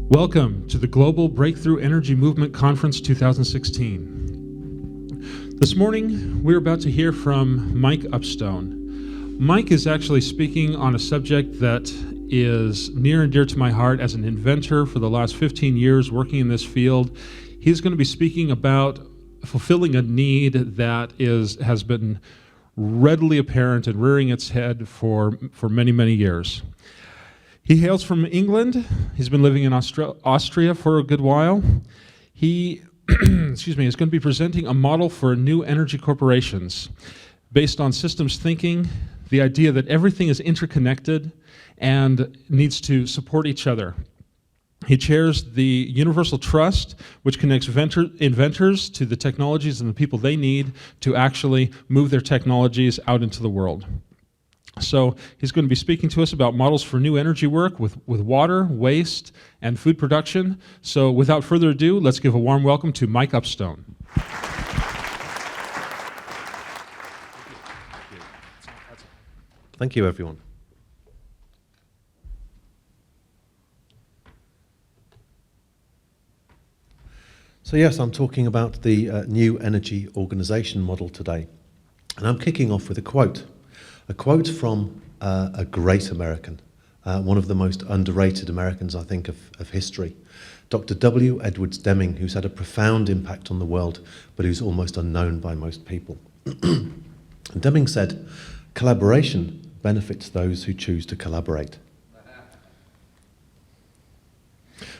Welcome to the Global Breakthrough Energy Movement Conference 2016. This morning, we're about to hear from Mike Upstone. Mike is actually speaking on a subject that is near and dear to my heart as an inventor for the last 15 years working in this field. He's going to be speaking about fulfilling a need that has been readily apparent and rearing its head for many, many years. He hails from England. He's been living in Austria for a good while. He is going to be presenting a model for new energy corporations based on systems thinking, the idea that everything is interconnected and needs to support each other. He chairs the Universal Trust, which connects inventors to the technologies and the people they need to actually move their technologies out into the world. So he's going to be speaking to us about models for new energy work with water, waste, and food production. So without further ado, let's give a warm welcome to Mike Upstone. Thank you, everyone. So yes, I'm talking about the new energy organization model today. And I'm kicking off with a quote from a great American, one of the most underrated Americans, I think, of history, Dr. W. Edwards Deming, who's had a profound impact on the world, but who's almost unknown by most people. And Deming said, "Collaboration benefits those who choose to collaborate."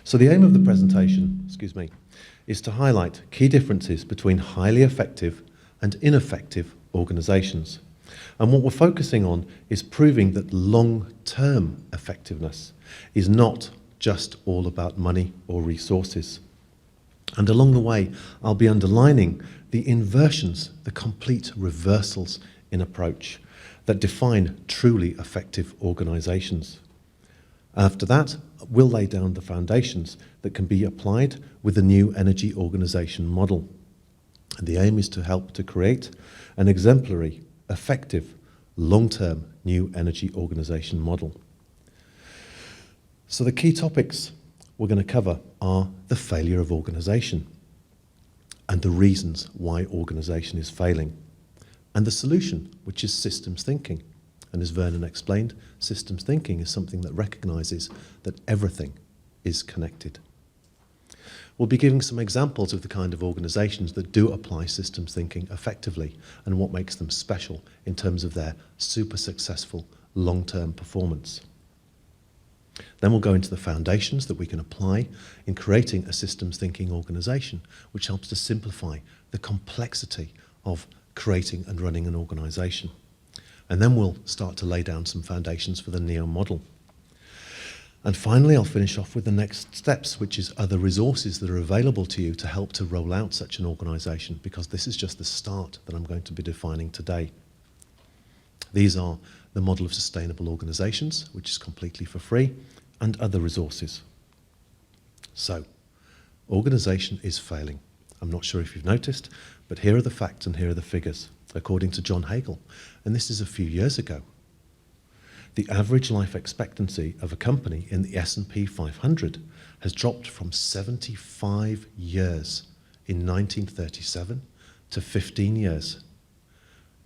So the aim of the presentation, is to highlight key differences between highly effective and ineffective organizations. And what we're focusing on is proving that long-term effectiveness is not just all about money or resources. And along the way, I'll be underlining the inversions, the complete reversals in approach that define truly effective organizations. After that, we'll lay down the foundations that can be applied with the new energy organization model. And the aim is to help to create an exemplary, effective, long-term new energy organization model. So the key topics we're going to cover are the failure of organization and the reasons why organization is failing, and the solution, which is systems thinking. And as Vernon explained, systems thinking is something that recognizes that everything is connected. We'll be giving some examples of the kind of organizations that do apply systems thinking effectively and what makes them special in terms of their super successful long-term performance. Then we'll go into the foundations that we can apply in creating a systems thinking organization, which helps to simplify the complexity of creating and running an organization. And then we'll start to lay down some foundations for the NEO model. And finally, I'll finish off with the next steps, which is other resources that are available to you to help to roll out such an organization, because this is just the start that I'm going to be defining today. These are the model of sustainable organizations, which is completely for free, and other resources. So, organization is failing. I'm not sure if you've noticed, but here are the facts and here are the figures, according to John Hagel. And this is a few years ago. The average life expectancy of a company in the S&P 500 has dropped from 75 years in 1937 to 15 years.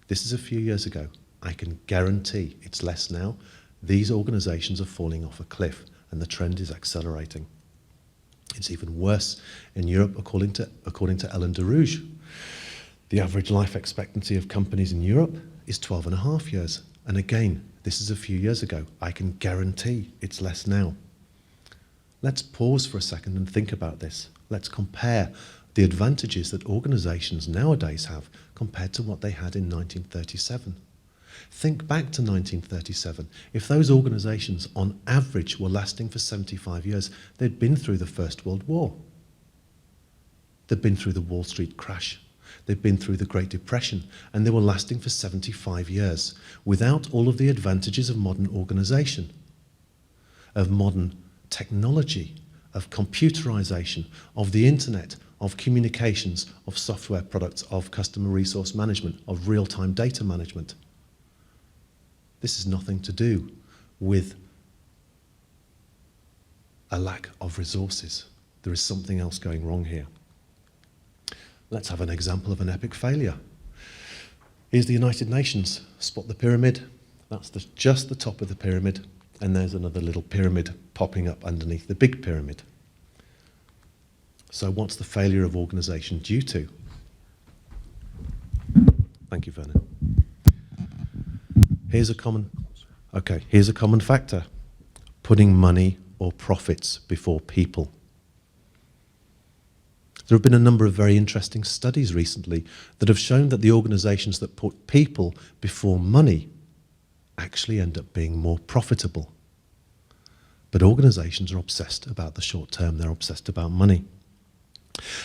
This is a few years ago. I can guarantee it's less now. These organizations are falling off a cliff and the trend is accelerating. It's even worse in Europe, according to Ellen DeRouge. The average life expectancy of companies in Europe is 12.5 years. And again, this is a few years ago. I can guarantee it's less now. Let's pause for a second and think about this. Let's compare the advantages that organizations nowadays have compared to what they had in 1937. Think back to 1937. If those organizations on average were lasting for 75 years, they'd been through the First World War. They'd been through the Wall Street crash. They've been through the Great Depression, and they were lasting for 75 years without all of the advantages of modern organization, of modern technology, of computerization, of the internet, of communications, of software products, of customer resource management, of real-time data management. This is nothing to do with a lack of resources. There is something else going wrong here. Let's have an example of an epic failure. Here's the United Nations. Spot the pyramid. That's just the top of the pyramid, and there's another little pyramid popping up underneath the big pyramid. So what's the failure of organisation due to? Thank you, Vernon. Here's a common factor: putting money or profits before people. There have been a number of very interesting studies recently that have shown that the organisations that put people before money actually end up being more profitable. But organisations are obsessed about the short term, they're obsessed about money.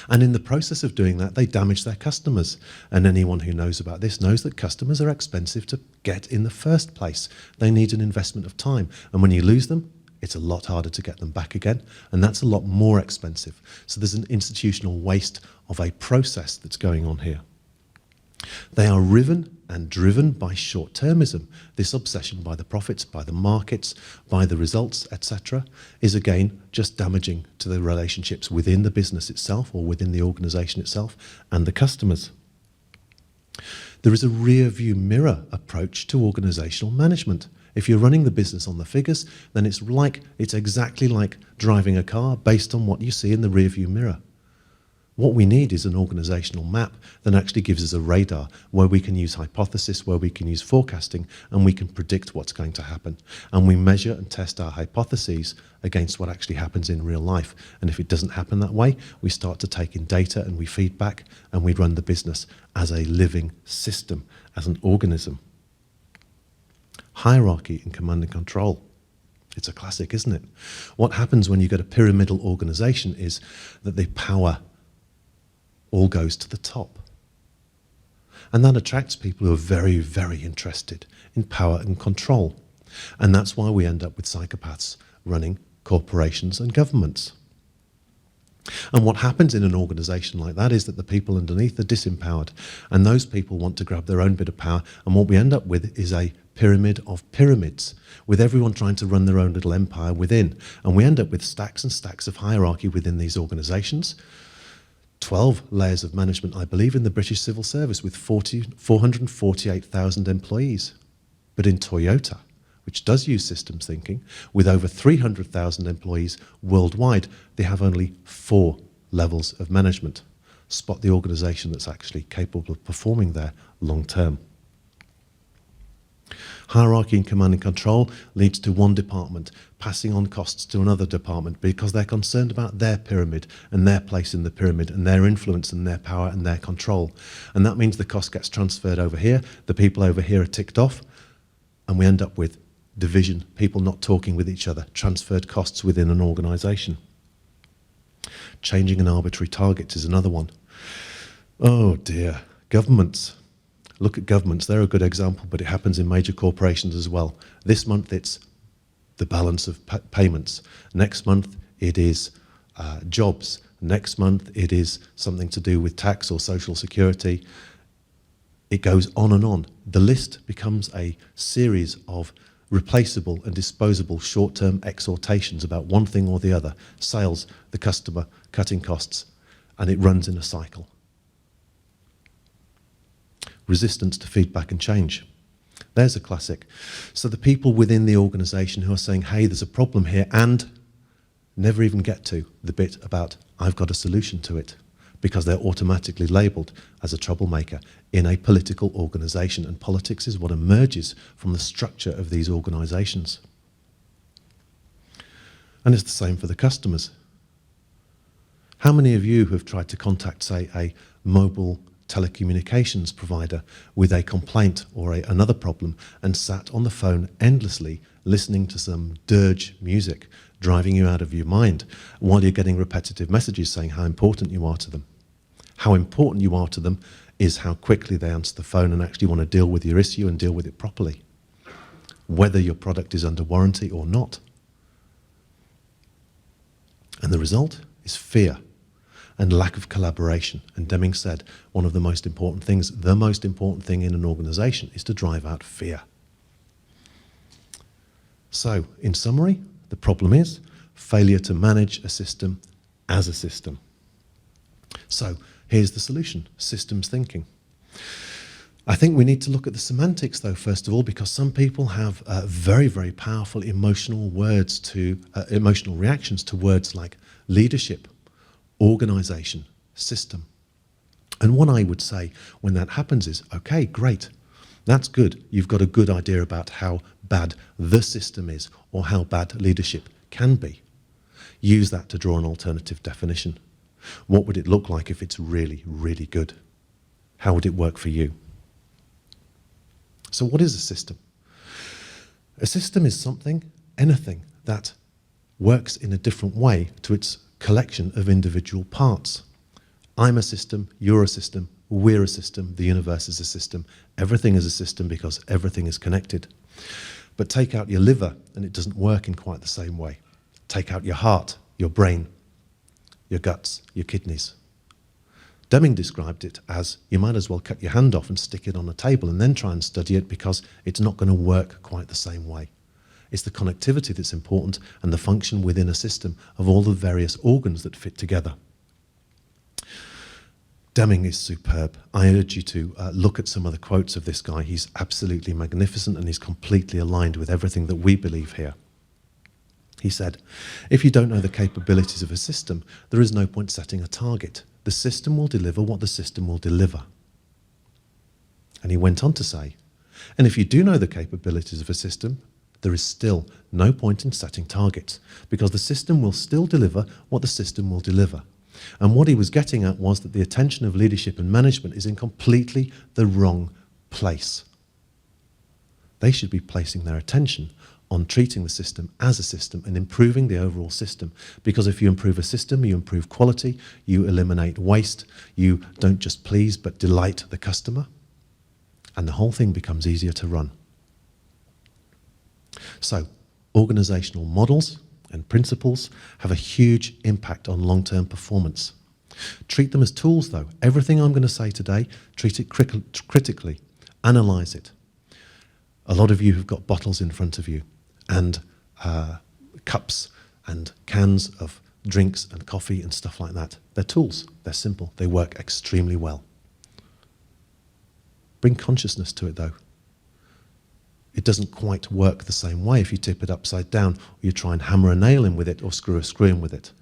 And in the process of doing that, they damage their customers. And anyone who knows about this knows that customers are expensive to get in the first place. They need an investment of time. And when you lose them, it's a lot harder to get them back again. And that's a lot more expensive. So there's an institutional waste of a process that's going on here. They are riven and driven by short-termism. This obsession by the profits, by the markets, by the results, etc., is again just damaging to the relationships within the business itself or within the organisation itself and the customers. There is a rear-view mirror approach to organisational management. If you're running the business on the figures, then it's exactly like driving a car based on what you see in the rear-view mirror. What we need is an organisational map that actually gives us a radar where we can use hypothesis, where we can use forecasting, and we can predict what's going to happen. And we measure and test our hypotheses against what actually happens in real life. And if it doesn't happen that way, we start to take in data and we feed back and we run the business as a living system, as an organism. Hierarchy and command and control. It's a classic, isn't it? What happens when you get a pyramidal organisation is that the power all goes to the top. And that attracts people who are very, very interested in power and control. And that's why we end up with psychopaths running corporations and governments. And what happens in an organisation like that is that the people underneath are disempowered. And those people want to grab their own bit of power. And what we end up with is a pyramid of pyramids, with everyone trying to run their own little empire within. And we end up with stacks and stacks of hierarchy within these organisations. 12 layers of management, I believe, in the British Civil Service with 448,000 employees. But in Toyota, which does use systems thinking, with over 300,000 employees worldwide, they have only 4 levels of management. Spot the organisation that's actually capable of performing there long term. Hierarchy and command and control leads to one department passing on costs to another department because they're concerned about their pyramid and their place in the pyramid and their influence and their power and their control. And that means the cost gets transferred over here, the people over here are ticked off, and we end up with division, people not talking with each other, transferred costs within an organisation. Changing an arbitrary target is another one. Oh dear, governments. Look at governments, they're a good example, but it happens in major corporations as well. This month it's the balance of payments. Next month it is jobs. Next month it is something to do with tax or social security. It goes on and on. The list becomes a series of replaceable and disposable short-term exhortations about one thing or the other. Sales, the customer, cutting costs, and it runs in a cycle. Resistance to feedback and change. There's a classic. So the people within the organisation who are saying, hey, there's a problem here, and never even get to the bit about, I've got a solution to it, because they're automatically labelled as a troublemaker in a political organisation, and politics is what emerges from the structure of these organisations. And it's the same for the customers. How many of you have tried to contact, say, a mobile telecommunications provider with a complaint or another problem and sat on the phone endlessly listening to some dirge music, driving you out of your mind while you're getting repetitive messages saying how important you are to them? How important you are to them is how quickly they answer the phone and actually want to deal with your issue and deal with it properly, whether your product is under warranty or not. And the result is fear and lack of collaboration. And Deming said one of the most important things, the most important thing in an organisation is to drive out fear. So, in summary, the problem is failure to manage a system as a system. So here's the solution: systems thinking. I think we need to look at the semantics, though, first of all, because some people have very, very powerful emotional reactions to words like leadership, organization, system. And what I would say when that happens is, okay, great, that's good. You've got a good idea about how bad the system is or how bad leadership can be. Use that to draw an alternative definition. What would it look like if it's really, really good? How would it work for you? So what is a system? A system is something, anything, that works in a different way to its collection of individual parts. I'm a system, you're a system, we're a system, the universe is a system, everything is a system because everything is connected. But take out your liver and it doesn't work in quite the same way. Take out your heart, your brain, your guts, your kidneys. Deming described it as you might as well cut your hand off and stick it on a table and then try and study it because it's not going to work quite the same way. It's the connectivity that's important and the function within a system of all the various organs that fit together. Deming is superb. I urge you to look at some of the quotes of this guy. He's absolutely magnificent and he's completely aligned with everything that we believe here. He said, if you don't know the capabilities of a system, there is no point setting a target. The system will deliver what the system will deliver. And he went on to say, and if you do know the capabilities of a system, there is still no point in setting targets because the system will still deliver what the system will deliver. And what he was getting at was that the attention of leadership and management is in completely the wrong place. They should be placing their attention on treating the system as a system and improving the overall system. Because if you improve a system, you improve quality, you eliminate waste, you don't just please but delight the customer, and the whole thing becomes easier to run. So, organizational models and principles have a huge impact on long-term performance. Treat them as tools, though. Everything I'm going to say today, treat it critically, analyze it. A lot of you have got bottles in front of you and cups and cans of drinks and coffee and stuff like that. They're tools. They're simple. They work extremely well. Bring consciousness to it, though. It doesn't quite work the same way if you tip it upside down or you try and hammer a nail in with it or screw a screw in with it.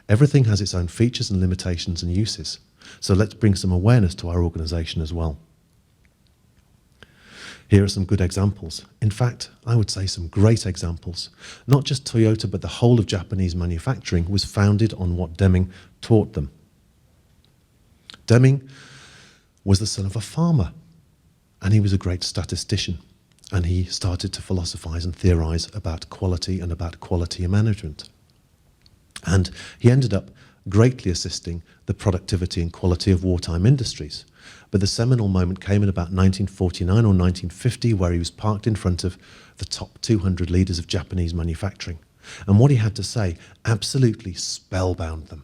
Everything has its own features and limitations and uses. So let's bring some awareness to our organization as well. Here are some good examples. In fact, I would say some great examples. Not just Toyota, but the whole of Japanese manufacturing was founded on what Deming taught them. Deming was the son of a farmer, and he was a great statistician. And he started to philosophize and theorize about quality and about quality management. And he ended up greatly assisting the productivity and quality of wartime industries. But the seminal moment came in about 1949 or 1950, where he was parked in front of the top 200 leaders of Japanese manufacturing. And what he had to say absolutely spellbound them.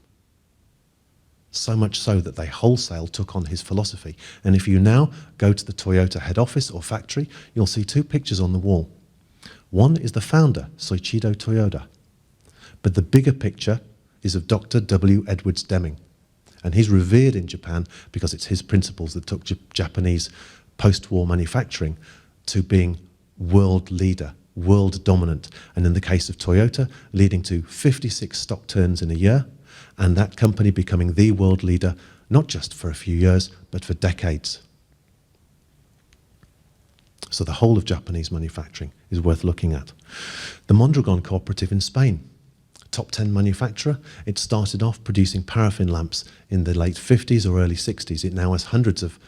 So much so that they wholesale took on his philosophy. And if you now go to the Toyota head office or factory, you'll see two pictures on the wall. One is the founder, Soichiro Toyoda. But the bigger picture is of Dr. W. Edwards Deming. And he's revered in Japan because it's his principles that took Japanese post-war manufacturing to being world leader, world dominant. And in the case of Toyota, leading to 56 stock turns in a year, and that company becoming the world leader, not just for a few years, but for decades. So the whole of Japanese manufacturing is worth looking at. The Mondragon Cooperative in Spain, top 10 manufacturer. It started off producing paraffin lamps in the late 50s or early 60s. It now has hundreds of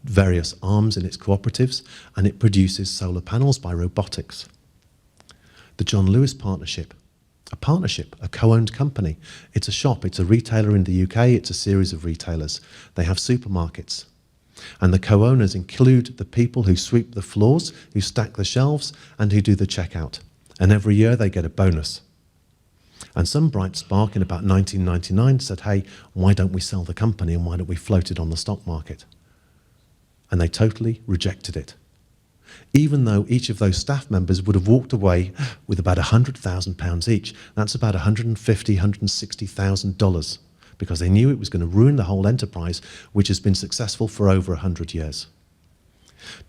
various arms in its cooperatives, and it produces solar panels by robotics. The John Lewis Partnership, a co-owned company. It's a shop, it's a retailer in the UK, it's a series of retailers. They have supermarkets. And the co-owners include the people who sweep the floors, who stack the shelves, and who do the checkout. And every year they get a bonus. And some bright spark in about 1999 said, hey, why don't we sell the company and why don't we float it on the stock market? And they totally rejected it. even though each of those staff members would have walked away with about £100,000 each. That's about $150,000, $160,000, because they knew it was going to ruin the whole enterprise, which has been successful for over 100 years.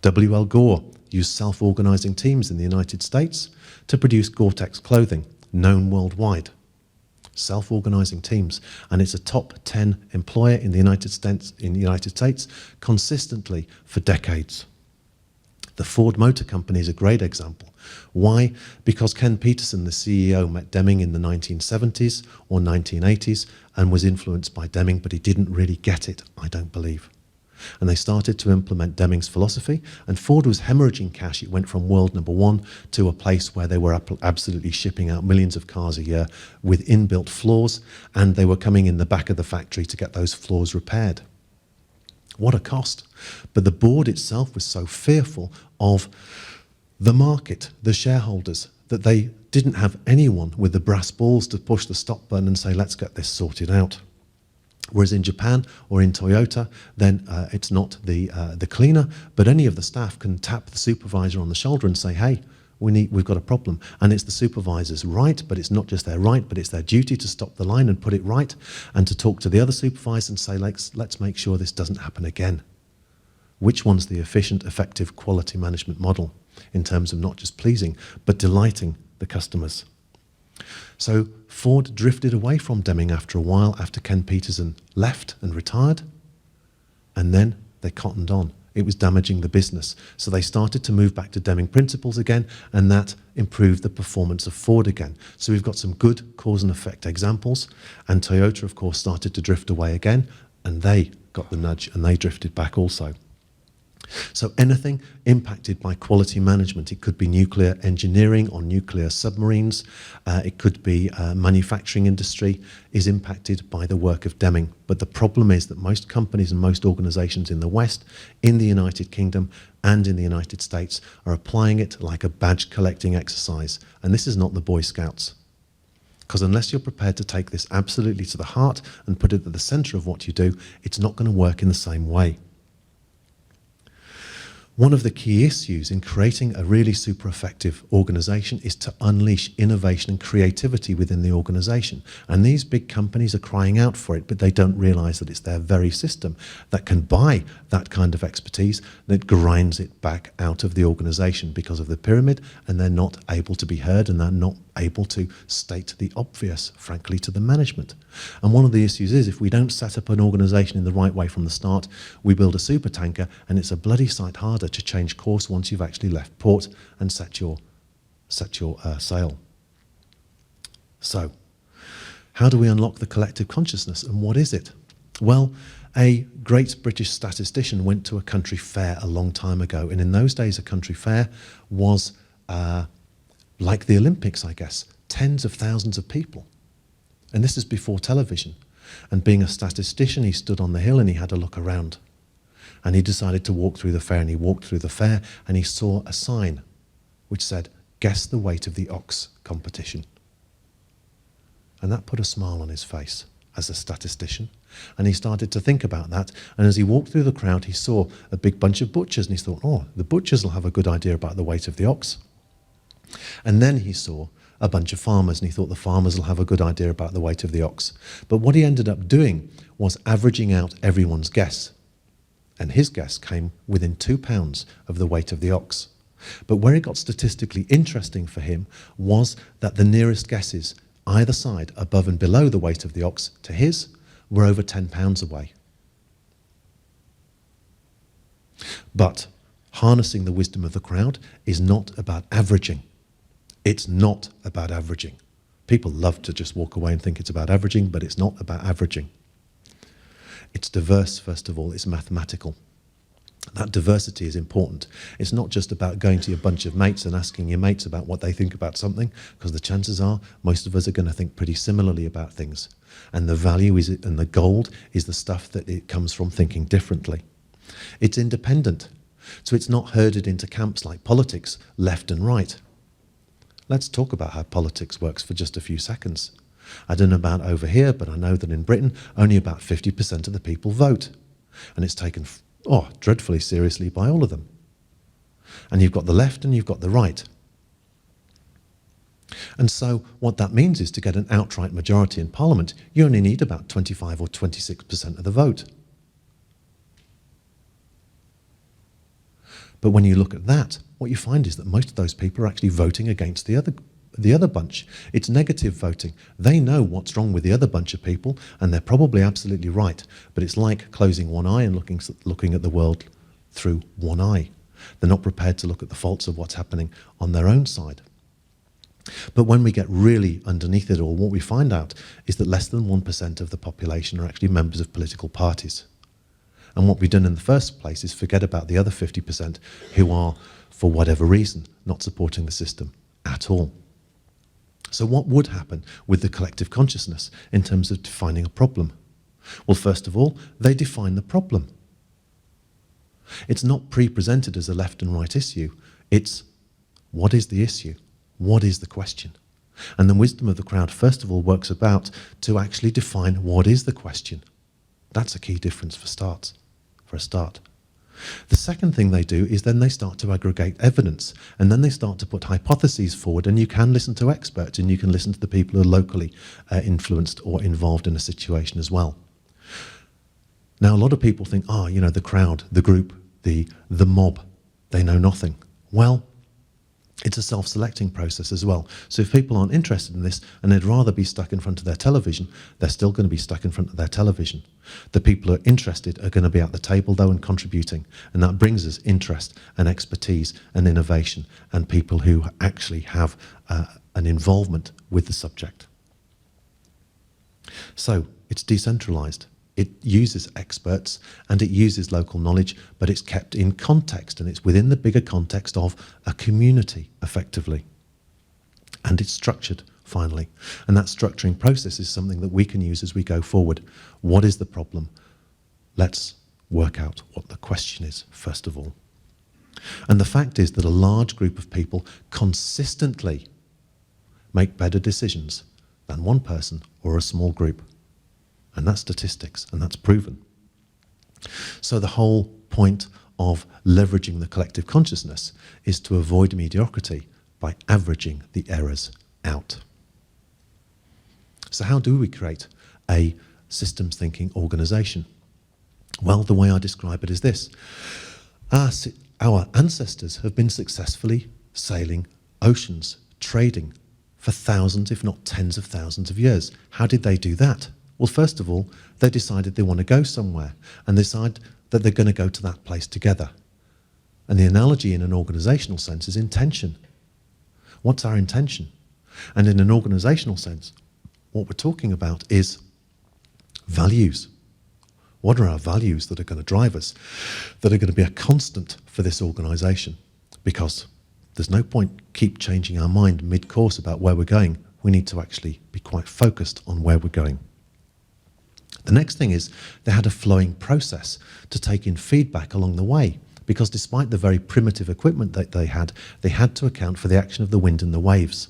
W.L. Gore used self-organizing teams in the United States to produce Gore-Tex clothing, known worldwide. Self-organizing teams, and it's a top 10 employer in the United States consistently for decades. The Ford Motor Company is a great example. Why? Because Ken Peterson, the CEO, met Deming in the 1970s or 1980s and was influenced by Deming, but he didn't really get it, I don't believe. And they started to implement Deming's philosophy, and Ford was hemorrhaging cash. It went from world number one to a place where they were absolutely shipping out millions of cars a year with inbuilt flaws, and they were coming in the back of the factory to get those flaws repaired. What a cost. But the board itself was so fearful of the market, the shareholders, that they didn't have anyone with the brass balls to push the stop button and say, let's get this sorted out. Whereas in Japan or in Toyota, then it's not the cleaner, but any of the staff can tap the supervisor on the shoulder and say, hey, we've got a problem. And it's the supervisor's right, but it's not just their right, but it's their duty to stop the line and put it right, and to talk to the other supervisor and say, let's make sure this doesn't happen again. Which one's the efficient, effective quality management model in terms of not just pleasing, but delighting the customers? So Ford drifted away from Deming after a while, after Ken Peterson left and retired, and then they cottoned on. It was damaging the business. So they started to move back to Deming principles again, and that improved the performance of Ford again. So we've got some good cause and effect examples, and Toyota, of course, started to drift away again, and they got the nudge, and they drifted back also. So anything impacted by quality management, it could be nuclear engineering or nuclear submarines, it could be manufacturing industry, is impacted by the work of Deming. But the problem is that most companies and most organizations in the West, in the United Kingdom and in the United States, are applying it like a badge collecting exercise. And this is not the Boy Scouts. Because unless you're prepared to take this absolutely to the heart and put it at the center of what you do, it's not going to work in the same way. One of the key issues in creating a really super effective organization is to unleash innovation and creativity within the organization. And these big companies are crying out for it, but they don't realize that it's their very system that can buy that kind of expertise that grinds it back out of the organization because of the pyramid, and they're not able to be heard, and they're not able to state the obvious, frankly, to the management. And one of the issues is, if we don't set up an organization in the right way from the start, we build a super tanker, and it's a bloody sight harder to change course once you've actually left port and set your sail. So, how do we unlock the collective consciousness, and what is it? Well, a great British statistician went to a country fair a long time ago, and in those days a country fair was like the Olympics, I guess, tens of thousands of people. And this is before television. And being a statistician, he stood on the hill and he had a look around. And he decided to walk through the fair, and he walked through the fair and he saw a sign which said, "Guess the weight of the ox competition." And that put a smile on his face as a statistician. And he started to think about that. And as he walked through the crowd, he saw a big bunch of butchers, and he thought, oh, the butchers will have a good idea about the weight of the ox. And then he saw a bunch of farmers, and he thought the farmers will have a good idea about the weight of the ox. But what he ended up doing was averaging out everyone's guess. And his guess came within 2 pounds of the weight of the ox. But where it got statistically interesting for him was that the nearest guesses, either side, above and below the weight of the ox, to his, were over 10 pounds away. But harnessing the wisdom of the crowd is not about averaging. It's not about averaging. People love to just walk away and think it's about averaging, but it's not about averaging. It's diverse, first of all. It's mathematical. That diversity is important. It's not just about going to your bunch of mates and asking your mates about what they think about something, because the chances are most of us are going to think pretty similarly about things. And the value is, and the gold is the stuff that it comes from thinking differently. It's independent. So it's not herded into camps like politics, left and right. Let's talk about how politics works for just a few seconds. I don't know about over here, but I know that in Britain, only about 50% of the people vote. And it's taken, dreadfully seriously by all of them. And you've got the left and you've got the right. And so what that means is to get an outright majority in Parliament, you only need about 25 or 26% of the vote. But when you look at that, what you find is that most of those people are actually voting against the other bunch. It's negative voting. They know what's wrong with the other bunch of people, and they're probably absolutely right. But it's like closing one eye and looking at the world through one eye. They're not prepared to look at the faults of what's happening on their own side. But when we get really underneath it all, what we find out is that less than 1% of the population are actually members of political parties. And what we've done in the first place is forget about the other 50% who are, for whatever reason, not supporting the system at all. So what would happen with the collective consciousness in terms of defining a problem? Well, first of all, they define the problem. It's not pre-presented as a left and right issue. It's, what is the issue? What is the question? And the wisdom of the crowd, first of all, works about to actually define what is the question. That's a key difference for a start. The second thing they do is then they start to aggregate evidence, and then they start to put hypotheses forward, and you can listen to experts, and you can listen to the people who are locally influenced or involved in a situation as well. Now, a lot of people think, the crowd, the group, the mob, they know nothing. Well, it's a self-selecting process as well. So if people aren't interested in this and they'd rather be stuck in front of their television, they're still going to be stuck in front of their television. The people who are interested are going to be at the table, though, and contributing. And that brings us interest and expertise and innovation and people who actually have an involvement with the subject. So it's decentralized. It uses experts and it uses local knowledge, but it's kept in context, and it's within the bigger context of a community, effectively. And it's structured, finally. And that structuring process is something that we can use as we go forward. What is the problem? Let's work out what the question is, first of all. And the fact is that a large group of people consistently make better decisions than one person or a small group. And that's statistics, and that's proven. So the whole point of leveraging the collective consciousness is to avoid mediocrity by averaging the errors out. So how do we create a systems thinking organisation? Well, the way I describe it is this. Our ancestors have been successfully sailing oceans, trading for thousands, if not tens of thousands of years. How did they do that? Well, first of all, they decided they want to go somewhere and decide that they're going to go to that place together. And the analogy in an organisational sense is intention. What's our intention? And in an organisational sense, what we're talking about is values. What are our values that are going to drive us, that are going to be a constant for this organisation? Because there's no point keep changing our mind mid-course about where we're going. We need to actually be quite focused on where we're going. The next thing is they had a flowing process to take in feedback along the way, because despite the very primitive equipment that they had to account for the action of the wind and the waves.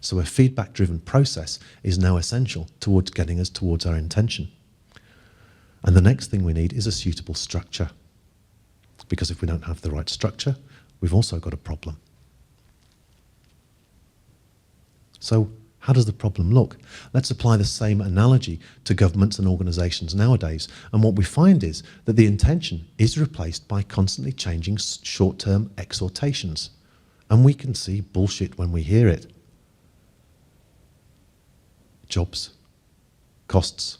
So a feedback-driven process is now essential towards getting us towards our intention. And the next thing we need is a suitable structure, because if we don't have the right structure, we've also got a problem. So how does the problem look? Let's apply the same analogy to governments and organisations nowadays. And what we find is that the intention is replaced by constantly changing short-term exhortations. And we can see bullshit when we hear it. Jobs, costs,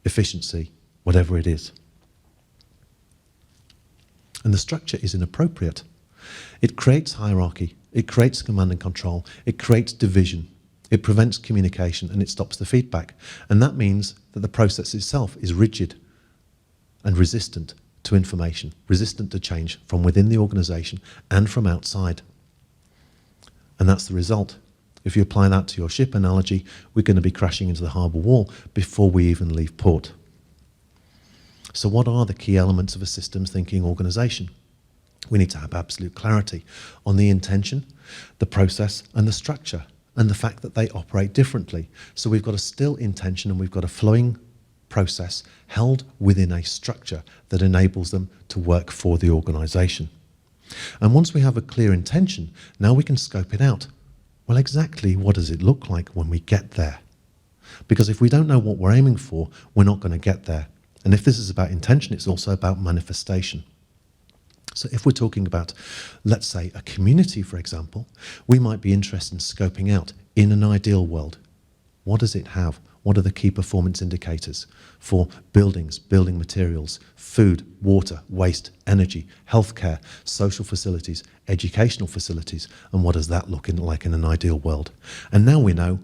efficiency, whatever it is. And the structure is inappropriate. It creates hierarchy, it creates command and control, it creates division. It prevents communication and it stops the feedback. And that means that the process itself is rigid and resistant to information, resistant to change from within the organisation and from outside. And that's the result. If you apply that to your ship analogy, we're going to be crashing into the harbour wall before we even leave port. So what are the key elements of a systems thinking organisation? We need to have absolute clarity on the intention, the process and the structure, and the fact that they operate differently. So we've got a still intention and we've got a flowing process held within a structure that enables them to work for the organisation. And once we have a clear intention, now we can scope it out. Well, exactly what does it look like when we get there? Because if we don't know what we're aiming for, we're not going to get there. And if this is about intention, it's also about manifestation. So if we're talking about, let's say, a community, for example, we might be interested in scoping out, in an ideal world, what does it have? What are the key performance indicators for buildings, building materials, food, water, waste, energy, healthcare, social facilities, educational facilities, and what does that look like in an ideal world? And now we know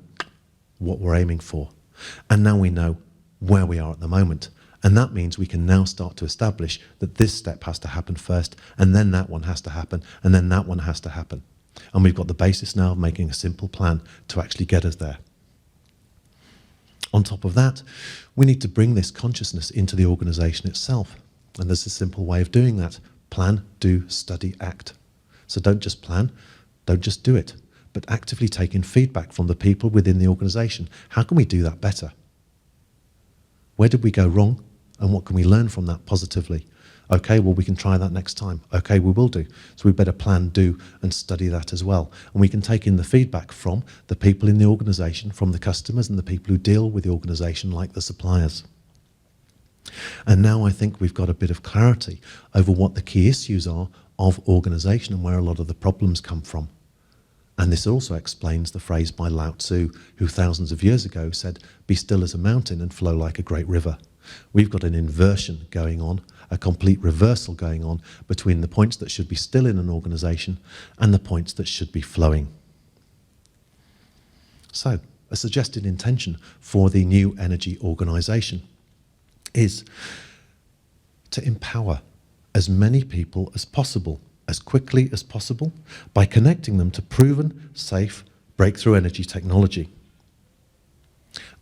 what we're aiming for. And now we know where we are at the moment. And that means we can now start to establish that this step has to happen first, and then that one has to happen, and then that one has to happen. And we've got the basis now of making a simple plan to actually get us there. On top of that, we need to bring this consciousness into the organisation itself. And there's a simple way of doing that. Plan, do, study, act. So don't just plan, don't just do it, but actively take in feedback from the people within the organisation. How can we do that better? Where did we go wrong? And what can we learn from that positively? Okay, well, we can try that next time. Okay, we will do. So we better plan, do, and study that as well. And we can take in the feedback from the people in the organisation, from the customers and the people who deal with the organisation, like the suppliers. And now I think we've got a bit of clarity over what the key issues are of organisation and where a lot of the problems come from. And this also explains the phrase by Lao Tzu, who thousands of years ago said, "Be still as a mountain and flow like a great river." We've got an inversion going on, a complete reversal going on between the points that should be still in an organisation and the points that should be flowing. So, a suggested intention for the new energy organisation is to empower as many people as possible, as quickly as possible, by connecting them to proven, safe, breakthrough energy technology.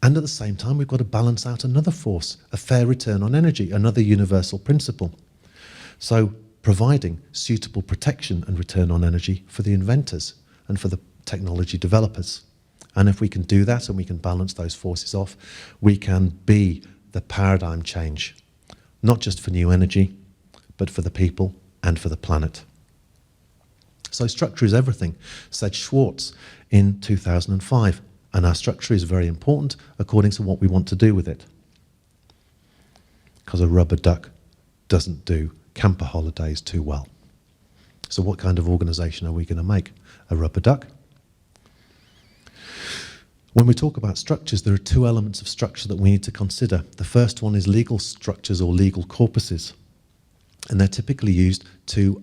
And at the same time, we've got to balance out another force, a fair return on energy, another universal principle. So providing suitable protection and return on energy for the inventors and for the technology developers. And if we can do that and we can balance those forces off, we can be the paradigm change, not just for new energy, but for the people and for the planet. So structure is everything, said Schwartz in 2005. And our structure is very important according to what we want to do with it. Because a rubber duck doesn't do camper holidays too well. So what kind of organisation are we going to make? A rubber duck? When we talk about structures, there are two elements of structure that we need to consider. The first one is legal structures or legal corpuses. And they're typically used to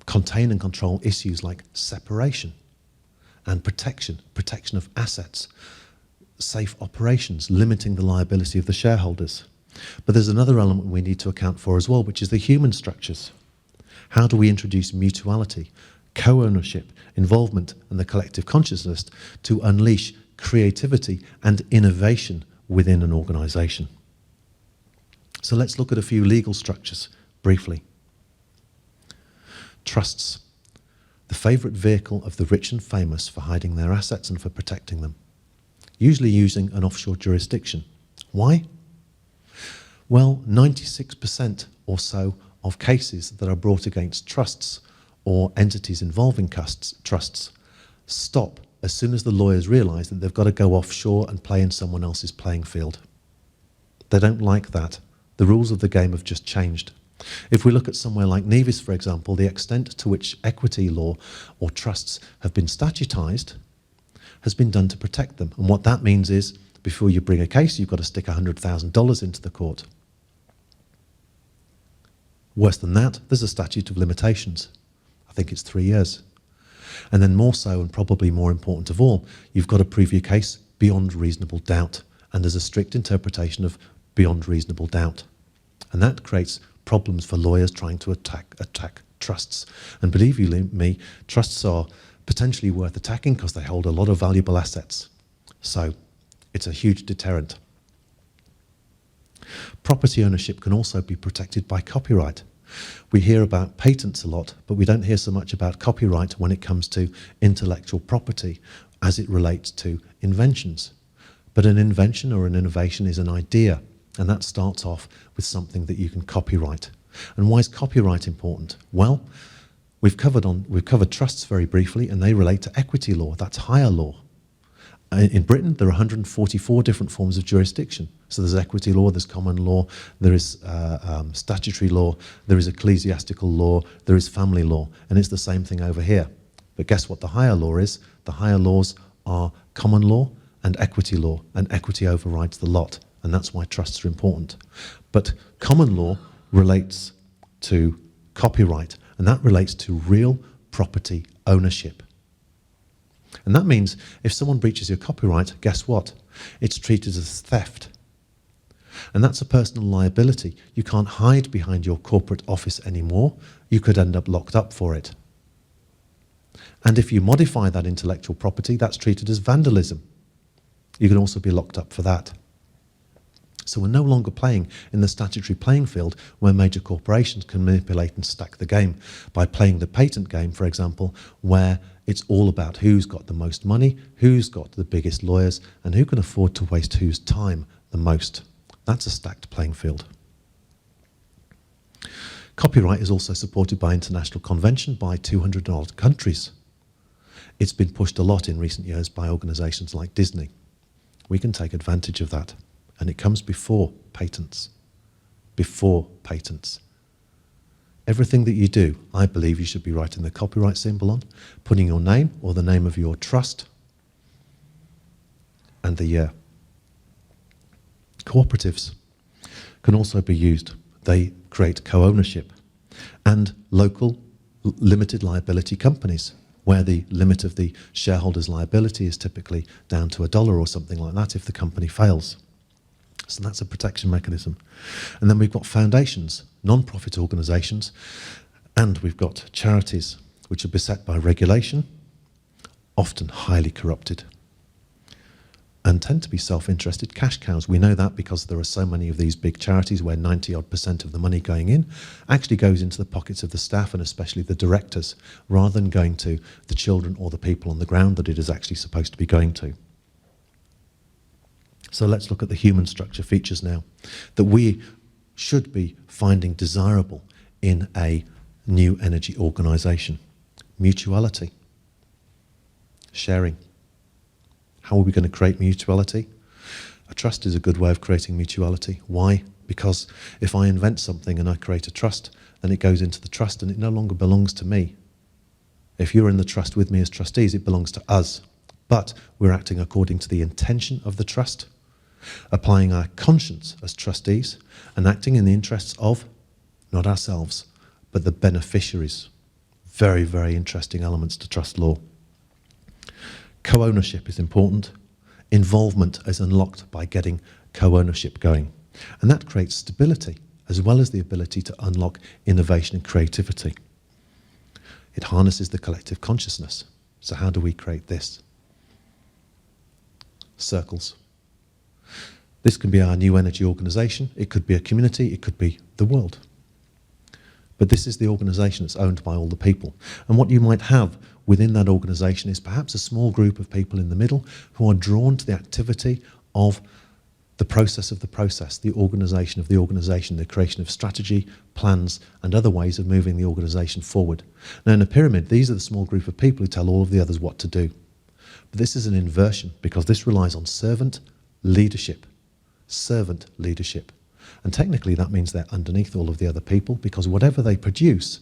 contain and control issues like separation and protection of assets, safe operations, limiting the liability of the shareholders. But there's another element we need to account for as well, which is the human structures. How do we introduce mutuality, co-ownership, involvement, and the collective consciousness to unleash creativity and innovation within an organisation? So let's look at a few legal structures briefly. Trusts. The favourite vehicle of the rich and famous for hiding their assets and for protecting them, usually using an offshore jurisdiction. Why? Well, 96% or so of cases that are brought against trusts or entities involving trusts stop as soon as the lawyers realise that they've got to go offshore and play in someone else's playing field. They don't like that. The rules of the game have just changed. If we look at somewhere like Nevis, for example, the extent to which equity law or trusts have been statutised has been done to protect them. And what that means is, before you bring a case, you've got to stick $100,000 into the court. Worse than that, there's a statute of limitations. I think it's 3 years. And then more so, and probably more important of all, you've got to prove your case beyond reasonable doubt. And there's a strict interpretation of beyond reasonable doubt. And that creates problems for lawyers trying to attack trusts. And believe you me, trusts are potentially worth attacking because they hold a lot of valuable assets. So it's a huge deterrent. Property ownership can also be protected by copyright. We hear about patents a lot, but we don't hear so much about copyright when it comes to intellectual property as it relates to inventions. But an invention or an innovation is an idea. And that starts off with something that you can copyright. And why is copyright important? Well, we've covered trusts very briefly, and they relate to equity law. That's higher law. In Britain, there are 144 different forms of jurisdiction. So there's equity law, there's common law, there is statutory law, there is ecclesiastical law, there is family law, and it's the same thing over here. But guess what the higher law is? The higher laws are common law and equity overrides the lot, and that's why trusts are important. But common law relates to copyright, and that relates to real property ownership. And that means if someone breaches your copyright, guess what? It's treated as theft. And that's a personal liability. You can't hide behind your corporate office anymore. You could end up locked up for it. And if you modify that intellectual property, that's treated as vandalism. You can also be locked up for that. So we're no longer playing in the statutory playing field where major corporations can manipulate and stack the game by playing the patent game, for example, where it's all about who's got the most money, who's got the biggest lawyers, and who can afford to waste whose time the most. That's a stacked playing field. Copyright is also supported by international convention by 200 odd countries. It's been pushed a lot in recent years by organisations like Disney. We can take advantage of that. And it comes before patents. Before patents. Everything that you do, I believe you should be writing the copyright symbol on, putting your name or the name of your trust, and the year. Cooperatives can also be used. They create co-ownership. And local limited liability companies, where the limit of the shareholder's liability is typically down to $1 or something like that if the company fails. So that's a protection mechanism. And then we've got foundations, non-profit organisations, and we've got charities, which are beset by regulation, often highly corrupted, and tend to be self-interested cash cows. We know that because there are so many of these big charities where 90-odd% of the money going in actually goes into the pockets of the staff and especially the directors, rather than going to the children or the people on the ground that it is actually supposed to be going to. So let's look at the human structure features now that we should be finding desirable in a new energy organisation. Mutuality. Sharing. How are we going to create mutuality? A trust is a good way of creating mutuality. Why? Because if I invent something and I create a trust, then it goes into the trust and it no longer belongs to me. If you're in the trust with me as trustees, it belongs to us. But we're acting according to the intention of the trust, applying our conscience as trustees and acting in the interests of, not ourselves, but the beneficiaries. Very, very interesting elements to trust law. Co-ownership is important. Involvement is unlocked by getting co-ownership going. And that creates stability, as well as the ability to unlock innovation and creativity. It harnesses the collective consciousness. So how do we create this? Circles. This can be our new energy organisation, it could be a community, it could be the world. But this is the organisation that's owned by all the people. And what you might have within that organisation is perhaps a small group of people in the middle who are drawn to the activity of the process of the process, the organisation of the organisation, the creation of strategy, plans, and other ways of moving the organisation forward. Now in a pyramid, these are the small group of people who tell all of the others what to do. But this is an inversion because this relies on servant leadership. Servant leadership. And technically that means they're underneath all of the other people because whatever they produce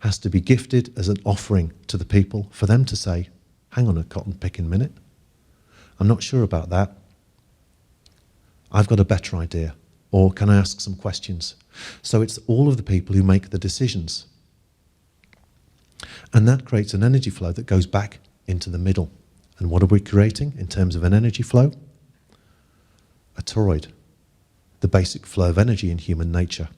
has to be gifted as an offering to the people for them to say, hang on a cotton picking minute, I'm not sure about that. I've got a better idea. Or can I ask some questions? So it's all of the people who make the decisions. And that creates an energy flow that goes back into the middle. And what are we creating in terms of an energy flow? A toroid, the basic flow of energy in human nature.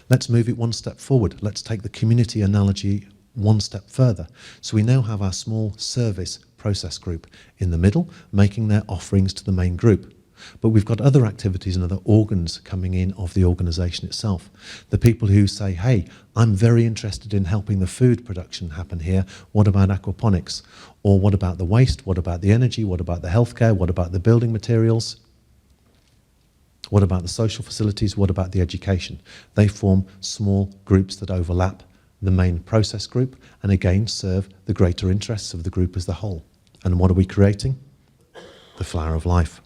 Let's move it one step forward. Let's take the community analogy one step further. So we now have our small service process group in the middle, making their offerings to the main group. But we've got other activities and other organs coming in of the organisation itself. The people who say, hey, I'm very interested in helping the food production happen here. What about aquaponics? Or what about the waste? What about the energy? What about the healthcare? What about the building materials? What about the social facilities? What about the education? They form small groups that overlap the main process group and again serve the greater interests of the group as the whole. And what are we creating? The flower of life.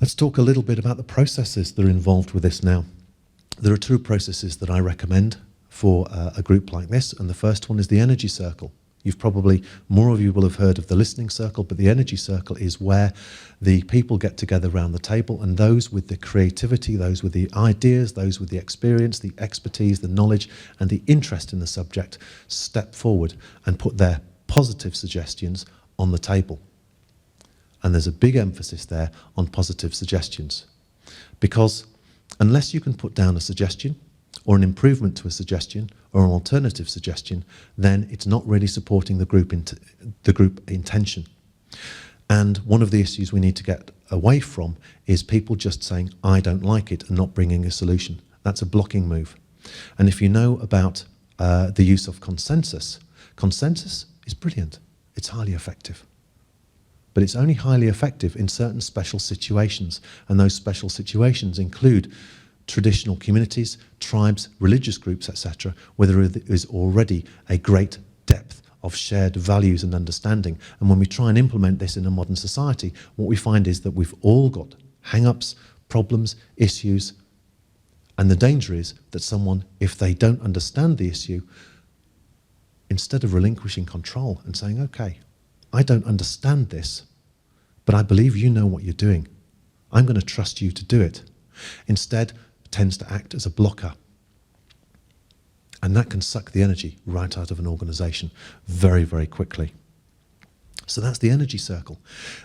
Let's talk a little bit about the processes that are involved with this now. There are two processes that I recommend for a group like this, and the first one is the energy circle. More of you will have heard of the listening circle, but the energy circle is where the people get together around the table, and those with the creativity, those with the ideas, those with the experience, the expertise, the knowledge, and the interest in the subject step forward and put their positive suggestions on the table. And there's a big emphasis there on positive suggestions, because unless you can put down a suggestion or an improvement to a suggestion or an alternative suggestion, then it's not really supporting the group intention. And one of the issues we need to get away from is people just saying, I don't like it, and not bringing a solution. That's a blocking move. And if you know about the use of consensus is brilliant. It's highly effective. But it's only highly effective in certain special situations, and those special situations include traditional communities, tribes, religious groups, etc., where there is already a great depth of shared values and understanding. And when we try and implement this in a modern society, what we find is that we've all got hang-ups, problems, issues, and the danger is that someone, if they don't understand the issue, instead of relinquishing control and saying, okay, I don't understand this, but I believe you know what you're doing. I'm going to trust you to do it. Instead, tends to act as a blocker. And that can suck the energy right out of an organisation very, very quickly. So that's the energy circle.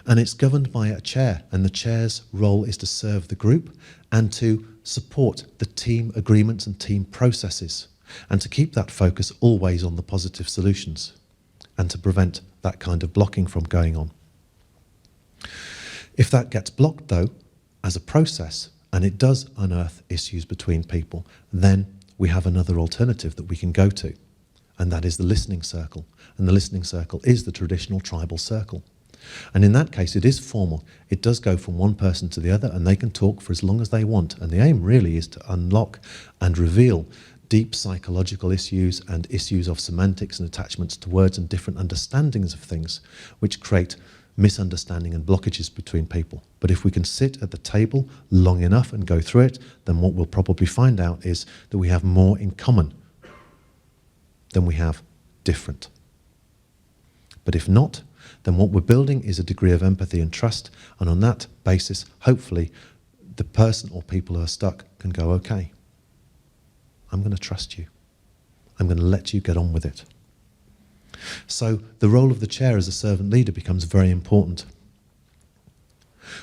And it's governed by a chair, and the chair's role is to serve the group and to support the team agreements and team processes, and to keep that focus always on the positive solutions, and to prevent that kind of blocking from going on. If that gets blocked, though, as a process, and it does unearth issues between people, then we have another alternative that we can go to, and that is the listening circle. And the listening circle is the traditional tribal circle. And in that case, it is formal. It does go from one person to the other, and they can talk for as long as they want. And the aim really is to unlock and reveal deep psychological issues and issues of semantics and attachments to words and different understandings of things, which create misunderstanding and blockages between people. But if we can sit at the table long enough and go through it, then what we'll probably find out is that we have more in common than we have different. But if not, then what we're building is a degree of empathy and trust, and on that basis, hopefully, the person or people who are stuck can go, okay, I'm going to trust you. I'm going to let you get on with it. So the role of the chair as a servant leader becomes very important.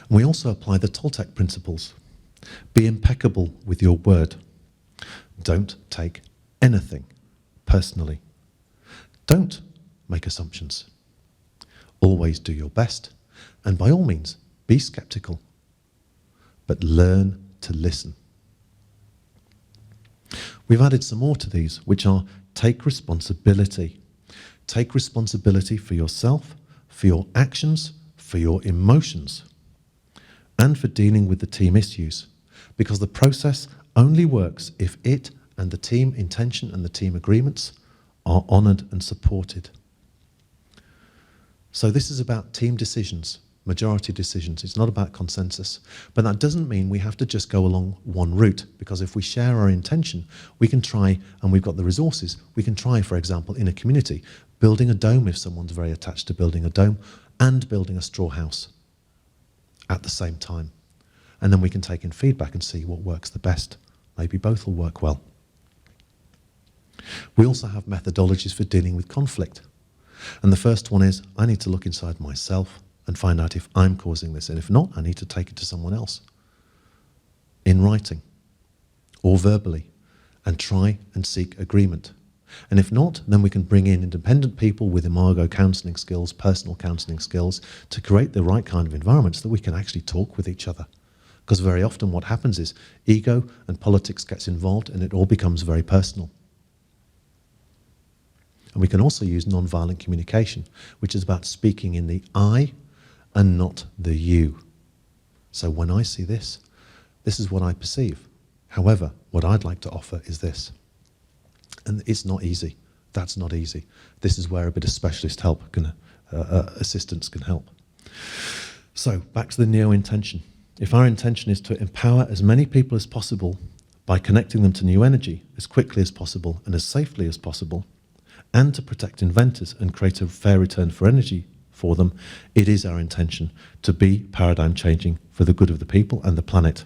And we also apply the Toltec principles. Be impeccable with your word. Don't take anything personally. Don't make assumptions. Always do your best, and by all means, be skeptical, but learn to listen. We've added some more to these, which are take responsibility. Take responsibility for yourself, for your actions, for your emotions, and for dealing with the team issues, because the process only works if it and the team intention and the team agreements are honoured and supported. So this is about team decisions, majority decisions. It's not about consensus. But that doesn't mean we have to just go along one route, because if we share our intention, we can try, and we've got the resources, we can try, for example, in a community, building a dome if someone's very attached to building a dome, and building a straw house at the same time. And then we can take in feedback and see what works the best. Maybe both will work well. We also have methodologies for dealing with conflict. And the first one is, I need to look inside myself and find out if I'm causing this. And if not, I need to take it to someone else in writing or verbally and try and seek agreement. And if not, then we can bring in independent people with imago counselling skills, personal counselling skills, to create the right kind of environment so that we can actually talk with each other. Because very often what happens is ego and politics gets involved and it all becomes very personal. And we can also use non-violent communication, which is about speaking in the I and not the you. So when I see this, this is what I perceive. However, what I'd like to offer is this. And it's not easy. That's not easy. This is where a bit of specialist help assistance can help. So back to the neo intention. If our intention is to empower as many people as possible by connecting them to new energy as quickly as possible and as safely as possible, and to protect inventors and create a fair return for energy for them, it is our intention to be paradigm changing for the good of the people and the planet.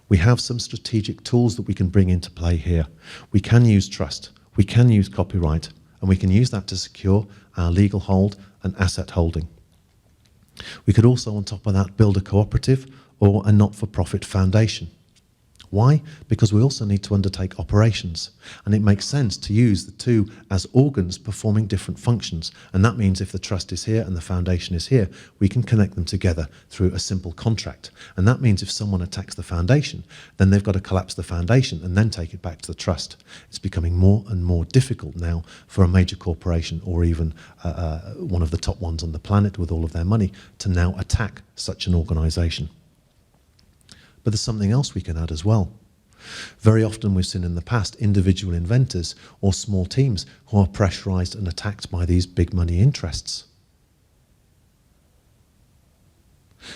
We have some strategic tools that we can bring into play here. We can use trust, we can use copyright, and we can use that to secure our legal hold and asset holding. We could also, on top of that, build a cooperative or a not-for-profit foundation. Why? Because we also need to undertake operations, and it makes sense to use the two as organs performing different functions. And that means if the trust is here and the foundation is here, we can connect them together through a simple contract. And that means if someone attacks the foundation, then they've got to collapse the foundation and then take it back to the trust. It's becoming more and more difficult now for a major corporation or even one of the top ones on the planet with all of their money to now attack such an organisation. But there's something else we can add as well. Very often we've seen in the past individual inventors or small teams who are pressurized and attacked by these big money interests.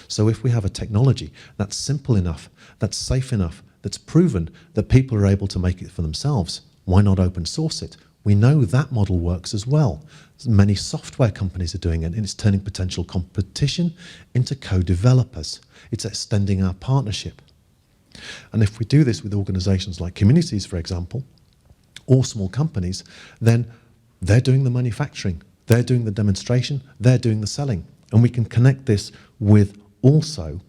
So if we have a technology that's simple enough, that's safe enough, that's proven that people are able to make it for themselves, why not open source it? We know that model works as well. Many software companies are doing it, and it's turning potential competition into co-developers. It's extending our partnership. And if we do this with organizations like communities, for example, or small companies, then they're doing the manufacturing, they're doing the demonstration, they're doing the selling. And we can connect this with also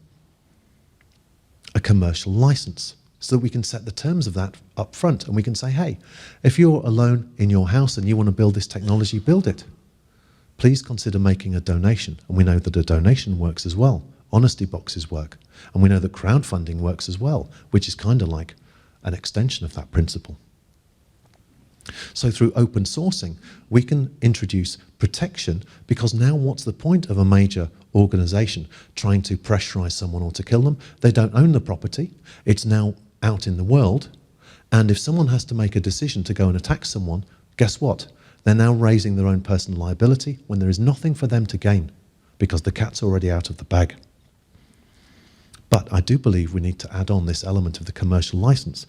a commercial license, so that we can set the terms of that up front, and we can say, hey, if you're alone in your house and you want to build this technology, build it. Please consider making a donation. And we know that a donation works as well. Honesty boxes work. And we know that crowdfunding works as well, which is kind of like an extension of that principle. So through open sourcing, we can introduce protection, because now what's the point of a major organization trying to pressurize someone or to kill them? They don't own the property. It's now out in the world. And if someone has to make a decision to go and attack someone, guess what? They're now raising their own personal liability when there is nothing for them to gain, because the cat's already out of the bag. But I do believe we need to add on this element of the commercial license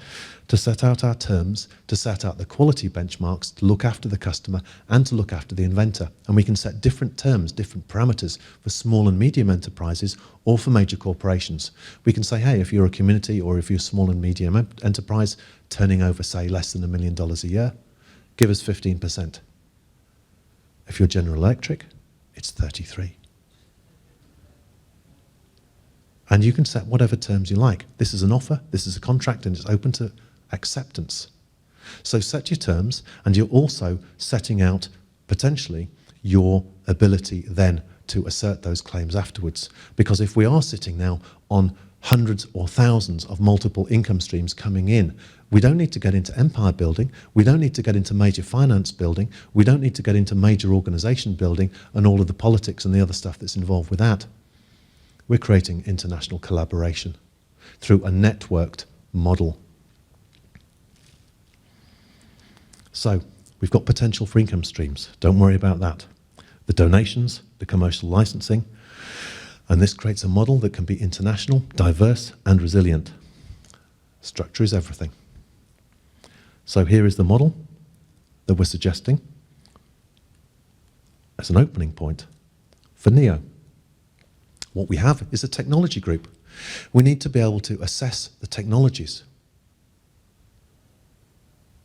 to set out our terms, to set out the quality benchmarks, to look after the customer and to look after the inventor. And we can set different terms, different parameters for small and medium enterprises or for major corporations. We can say, hey, if you're a community or if you're a small and medium enterprise turning over, say, less than $1 million a year, give us 15%. If you're General Electric, it's 33%. And you can set whatever terms you like. This is an offer, this is a contract, and it's open to acceptance. So set your terms, and you're also setting out, potentially, your ability then to assert those claims afterwards. Because if we are sitting now on hundreds or thousands of multiple income streams coming in, we don't need to get into empire building, we don't need to get into major finance building, we don't need to get into major organization building and all of the politics and the other stuff that's involved with that. We're creating international collaboration through a networked model. So we've got potential for income streams. Don't worry about that. The donations, the commercial licensing, and this creates a model that can be international, diverse, and resilient. Structure is everything. So here is the model that we're suggesting as an opening point for NEO. What we have is a technology group. We need to be able to assess the technologies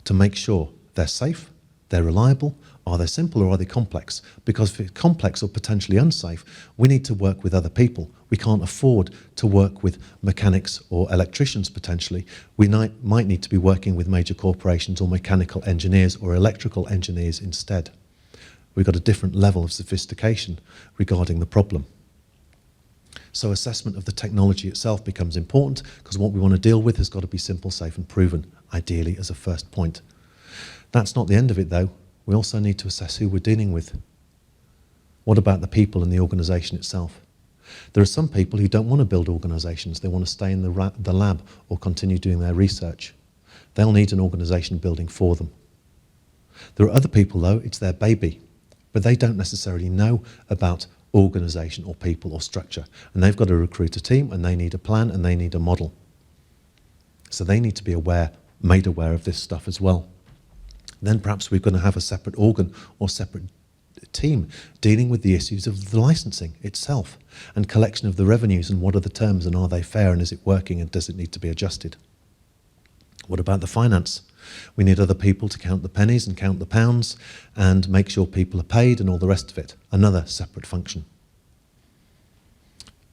to make sure they're safe, they're reliable, are they simple or are they complex? Because if it's complex or potentially unsafe, we need to work with other people. We can't afford to work with mechanics or electricians potentially. We might need to be working with major corporations or mechanical engineers or electrical engineers instead. We've got a different level of sophistication regarding the problem. So assessment of the technology itself becomes important, because what we want to deal with has got to be simple, safe and proven, ideally as a first point. That's not the end of it though. We also need to assess who we're dealing with. What about the people in the organisation itself? There are some people who don't want to build organisations. They want to stay in the lab or continue doing their research. They'll need an organisation building for them. There are other people, though, it's their baby, but they don't necessarily know about organisation or people or structure. And they've got to recruit a team, and they need a plan, and they need a model. So they need to be made aware of this stuff as well. Then perhaps we're going to have a separate organ or separate team dealing with the issues of the licensing itself and collection of the revenues, and what are the terms, and are they fair, and is it working, and does it need to be adjusted? What about the finance? We need other people to count the pennies and count the pounds and make sure people are paid and all the rest of it. Another separate function.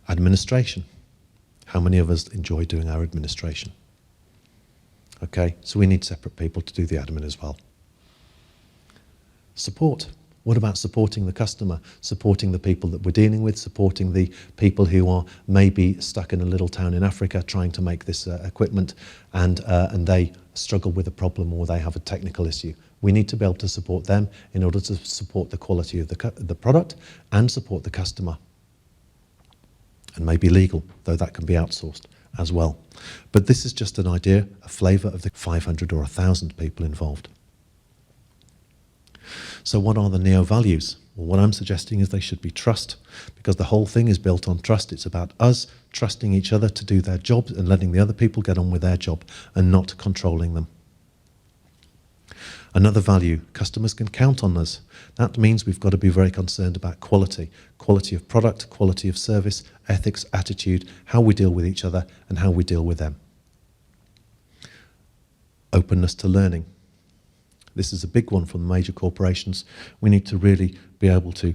Administration. How many of us enjoy doing our administration? Okay, so we need separate people to do the admin as well. Support. What about supporting the customer, supporting the people that we're dealing with, supporting the people who are maybe stuck in a little town in Africa trying to make this equipment, and they struggle with a problem or they have a technical issue? We need to be able to support them in order to support the quality of the product and support the customer. And maybe legal, though that can be outsourced as well. But this is just an idea, a flavour of the 500 or 1,000 people involved. So what are the NEO values? Well, what I'm suggesting is they should be trust, because the whole thing is built on trust. It's about us trusting each other to do their jobs and letting the other people get on with their job and not controlling them. Another value, customers can count on us. That means we've got to be very concerned about quality of product, quality of service, ethics, attitude, how we deal with each other and how we deal with them. Openness to learning. This is a big one from the major corporations. We need to really be able to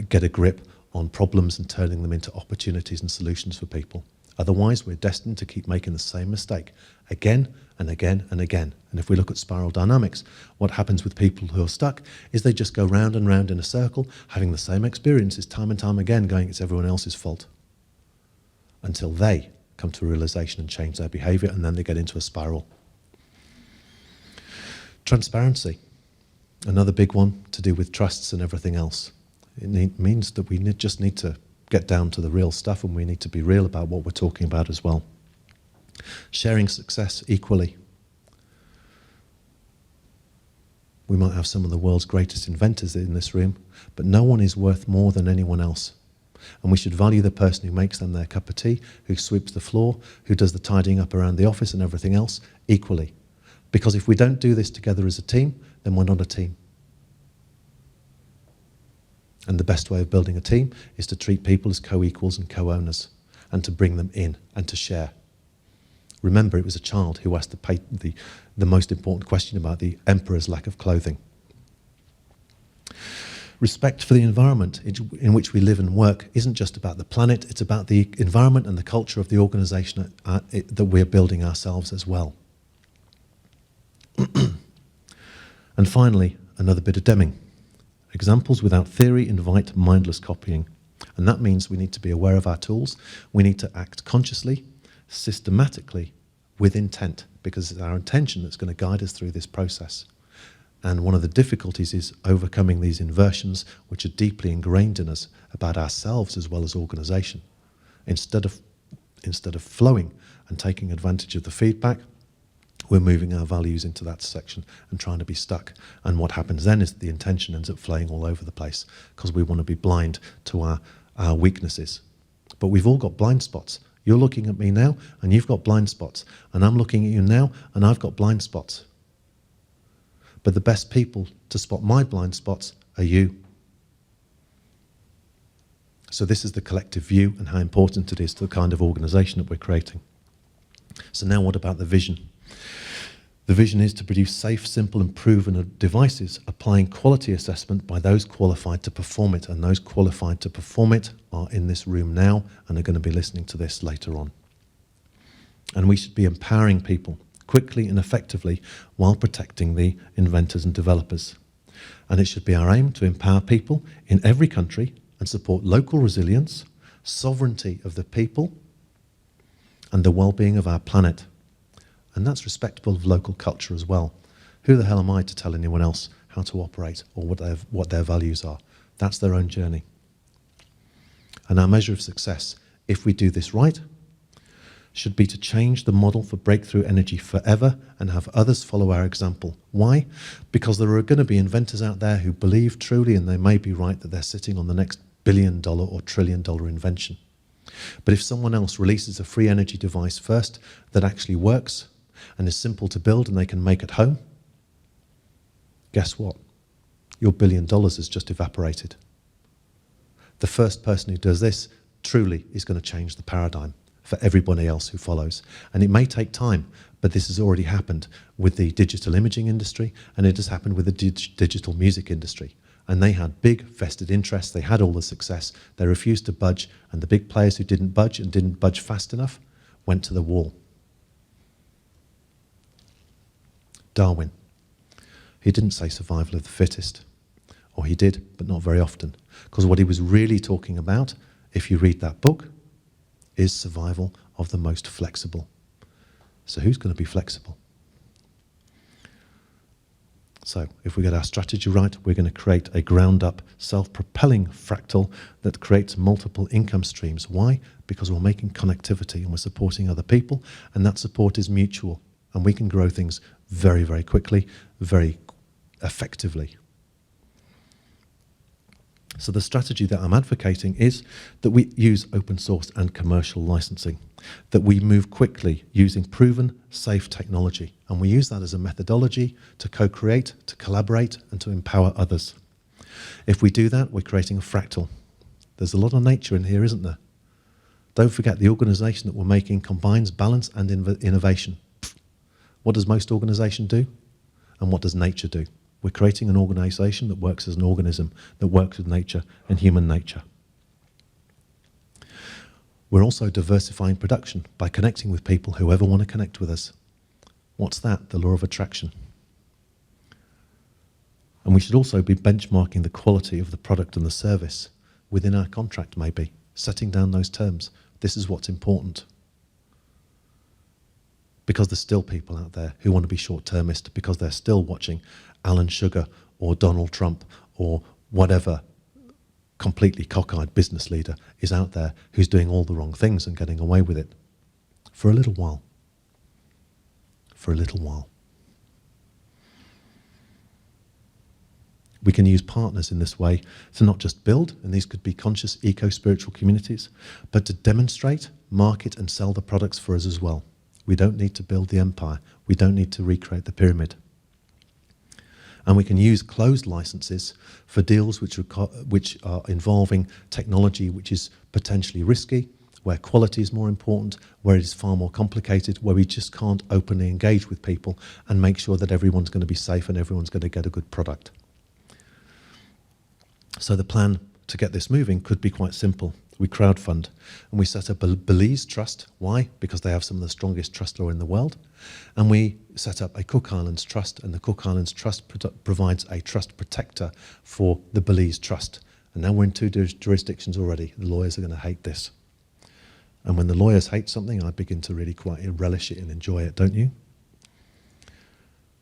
get a grip on problems and turning them into opportunities and solutions for people. Otherwise, we're destined to keep making the same mistake again and again and again. And if we look at spiral dynamics, what happens with people who are stuck is they just go round and round in a circle, having the same experiences time and time again, going, it's everyone else's fault, until they come to a realization and change their behavior, and then they get into a spiral. Transparency, another big one to do with trusts and everything else. It means that we just need to get down to the real stuff, and we need to be real about what we're talking about as well. Sharing success equally. We might have some of the world's greatest inventors in this room, but no one is worth more than anyone else. And we should value the person who makes them their cup of tea, who sweeps the floor, who does the tidying up around the office and everything else equally. Because if we don't do this together as a team, then we're not a team. And the best way of building a team is to treat people as co-equals and co-owners, and to bring them in and to share. Remember, it was a child who asked the most important question about the emperor's lack of clothing. Respect for the environment in which we live and work isn't just about the planet, it's about the environment and the culture of the organisation that we're building ourselves as well. And finally, another bit of Deming. Examples without theory invite mindless copying. And that means we need to be aware of our tools. We need to act consciously, systematically, with intent, because it's our intention that's going to guide us through this process. And one of the difficulties is overcoming these inversions, which are deeply ingrained in us about ourselves as well as organisation. Instead of flowing and taking advantage of the feedback, we're moving our values into that section and trying to be stuck. And what happens then is the intention ends up flying all over the place, because we want to be blind to our weaknesses. But we've all got blind spots. You're looking at me now and you've got blind spots. And I'm looking at you now and I've got blind spots. But the best people to spot my blind spots are you. So this is the collective view and how important it is to the kind of organisation that we're creating. So now what about the vision? The vision is to produce safe, simple and proven devices applying quality assessment by those qualified to perform it. And those qualified to perform it are in this room now and are going to be listening to this later on. And we should be empowering people quickly and effectively while protecting the inventors and developers. And it should be our aim to empower people in every country and support local resilience, sovereignty of the people, and the well-being of our planet. And that's respectful of local culture as well. Who the hell am I to tell anyone else how to operate or what their values are? That's their own journey. And our measure of success, if we do this right, should be to change the model for breakthrough energy forever and have others follow our example. Why? Because there are going to be inventors out there who believe truly, and they may be right, that they're sitting on the next billion-dollar or trillion-dollar invention. But if someone else releases a free energy device first that actually works and is simple to build and they can make at home, guess what? Your $1 billion has just evaporated. The first person who does this truly is going to change the paradigm for everybody else who follows. And it may take time, but this has already happened with the digital imaging industry, and it has happened with the digital music industry. And they had big vested interests, they had all the success, they refused to budge, and the big players who didn't budge and didn't budge fast enough went to the wall. Darwin, he didn't say survival of the fittest, or he did, but not very often, because what he was really talking about, if you read that book, is survival of the most flexible. So who's going to be flexible? So if we get our strategy right, we're going to create a ground-up, self-propelling fractal that creates multiple income streams. Why? Because we're making connectivity and we're supporting other people, and that support is mutual. And we can grow things very, very quickly, very effectively. So the strategy that I'm advocating is that we use open source and commercial licensing, that we move quickly using proven, safe technology, and we use that as a methodology to co-create, to collaborate, and to empower others. If we do that, we're creating a fractal. There's a lot of nature in here, isn't there? Don't forget, the organization that we're making combines balance and innovation. What does most organizations do? And what does nature do? We're creating an organization that works as an organism, that works with nature and human nature. We're also diversifying production by connecting with people who ever want to connect with us. What's that? The law of attraction. And we should also be benchmarking the quality of the product and the service within our contract, maybe, setting down those terms. This is what's important. Because there's still people out there who want to be short-termist, because they're still watching Alan Sugar or Donald Trump or whatever completely cockeyed business leader is out there who's doing all the wrong things and getting away with it. For a little while. For a little while. We can use partners in this way to not just build, and these could be conscious eco-spiritual communities, but to demonstrate, market and sell the products for us as well. We don't need to build the empire. We don't need to recreate the pyramid. And we can use closed licenses for deals which are involving technology which is potentially risky, where quality is more important, where it is far more complicated, where we just can't openly engage with people and make sure that everyone's going to be safe and everyone's going to get a good product. So the plan to get this moving could be quite simple. We crowdfund and we set up a Belize Trust. Why? Because they have some of the strongest trust law in the world. And we set up a Cook Islands Trust, and the Cook Islands Trust provides a trust protector for the Belize Trust. And now we're in 2 jurisdictions already. The lawyers are going to hate this. And when the lawyers hate something, I begin to really quite relish it and enjoy it, don't you?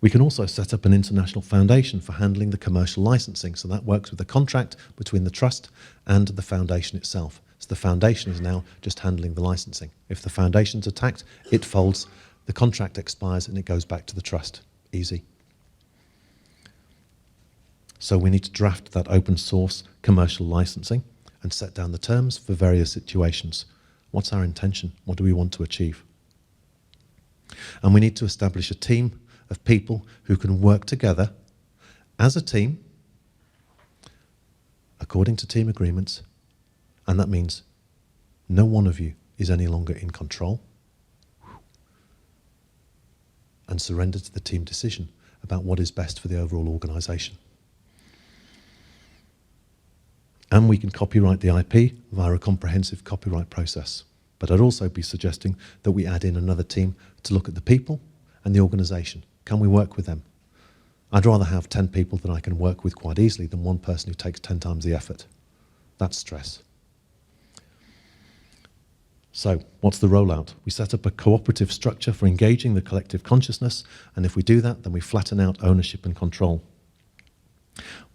We can also set up an international foundation for handling the commercial licensing. So that works with the contract between the trust and the foundation itself. So the foundation is now just handling the licensing. If the foundation's attacked, it folds, the contract expires, and it goes back to the trust. Easy. So we need to draft that open source commercial licensing and set down the terms for various situations. What's our intention? What do we want to achieve? And we need to establish a team of people who can work together as a team according to team agreements, and that means no one of you is any longer in control, and surrender to the team decision about what is best for the overall organisation. And we can copyright the IP via a comprehensive copyright process. But I'd also be suggesting that we add in another team to look at the people and the organisation. Can we work with them? I'd rather have 10 people that I can work with quite easily than one person who takes 10 times the effort. That's stress. So, what's the rollout? We set up a cooperative structure for engaging the collective consciousness, and if we do that, then we flatten out ownership and control.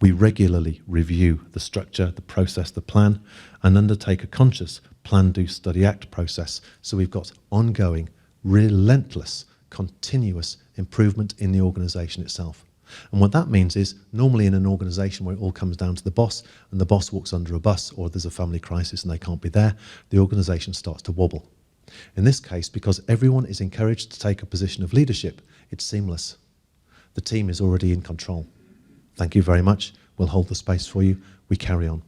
We regularly review the structure, the process, the plan, and undertake a conscious plan, do, study, act process. So we've got ongoing, relentless, continuous improvement in the organisation itself. And what that means is, normally in an organisation where it all comes down to the boss, and the boss walks under a bus, or there's a family crisis and they can't be there, the organisation starts to wobble. In this case, because everyone is encouraged to take a position of leadership, it's seamless. The team is already in control. Thank you very much. We'll hold the space for you. We carry on.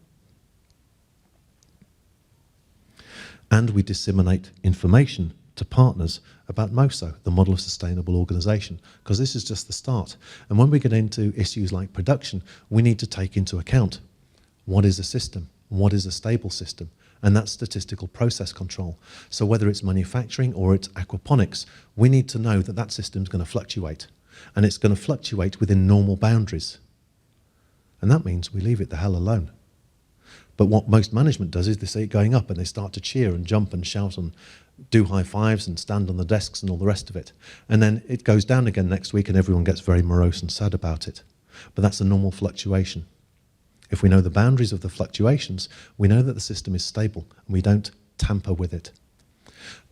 And we disseminate information to partners about MOSO, the Model of Sustainable Organisation, because this is just the start. And when we get into issues like production, we need to take into account what is a system, what is a stable system, and that's statistical process control. So whether it's manufacturing or it's aquaponics, we need to know that that system is going to fluctuate, and it's going to fluctuate within normal boundaries. And that means we leave it the hell alone. But what most management does is they see it going up and they start to cheer and jump and shout and do high fives and stand on the desks and all the rest of it. And then it goes down again next week and everyone gets very morose and sad about it. But that's a normal fluctuation. If we know the boundaries of the fluctuations, we know that the system is stable and we don't tamper with it.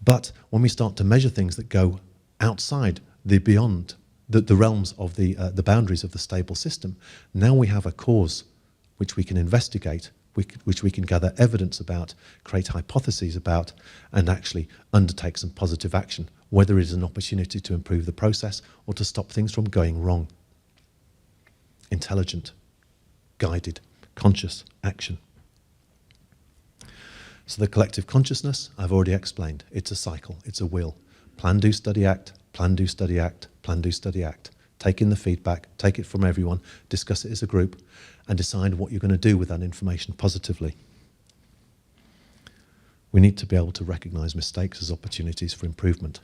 But when we start to measure things that go outside beyond the realms of the boundaries of the stable system, now we have a cause which we can investigate, which we can gather evidence about, create hypotheses about, and actually undertake some positive action, whether it is an opportunity to improve the process or to stop things from going wrong. Intelligent, guided, conscious action. So the collective consciousness, I've already explained. It's a cycle, it's a wheel. Plan, do, study, act, plan, do, study, act, plan, do, study, act. Take in the feedback, take it from everyone, discuss it as a group, and decide what you're going to do with that information positively. We need to be able to recognise mistakes as opportunities for improvement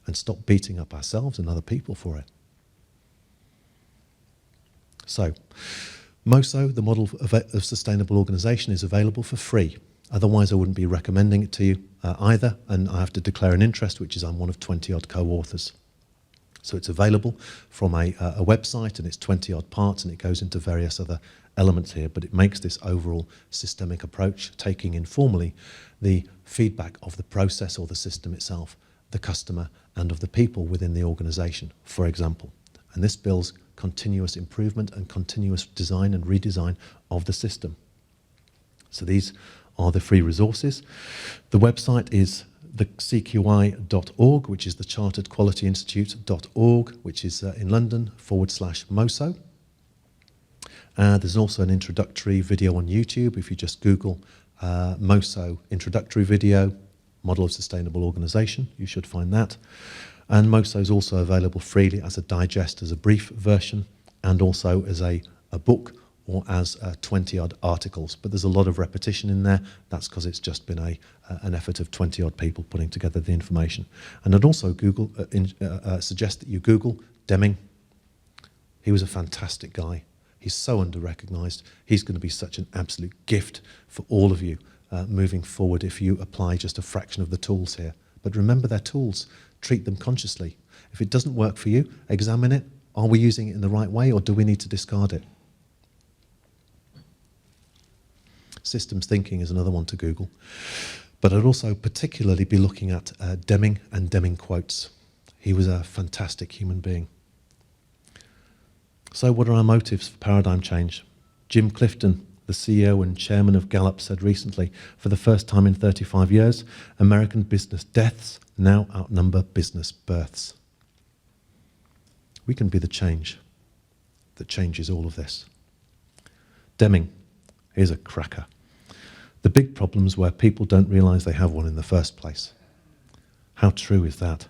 and stop beating up ourselves and other people for it. So, MOSO, the Model of Sustainable Organisation, is available for free. Otherwise, I wouldn't be recommending it to you either, and I have to declare an interest, which is I'm one of 20-odd co-authors. So it's available from a website, and it's 20-odd parts, and it goes into various other elements here, but it makes this overall systemic approach, taking informally the feedback of the process or the system itself, the customer, and of the people within the organisation, for example. And this builds continuous improvement and continuous design and redesign of the system. So these are the free resources. The website is the CQI.org, which is the Chartered Quality Institute.org, which is in London /MOSO. There's also an introductory video on YouTube. If you just Google MOSO introductory video, Model of Sustainable Organisation, you should find that. And MOSO is also available freely as a digest, as a brief version, and also as a book or as 20-odd articles. But there's a lot of repetition in there. That's because it's just been an effort of 20-odd people putting together the information. And I'd also suggest that you Google Deming. He was a fantastic guy. He's so under-recognised. He's going to be such an absolute gift for all of you moving forward if you apply just a fraction of the tools here. But remember, they're tools. Treat them consciously. If it doesn't work for you, examine it. Are we using it in the right way, or do we need to discard it? Systems thinking is another one to Google. But I'd also particularly be looking at Deming and Deming quotes. He was a fantastic human being. So what are our motives for paradigm change? Jim Clifton, the CEO and chairman of Gallup, said recently, for the first time in 35 years, American business deaths now outnumber business births. We can be the change that changes all of this. Deming, here's a cracker. The big problem's where people don't realise they have one in the first place. How true is that?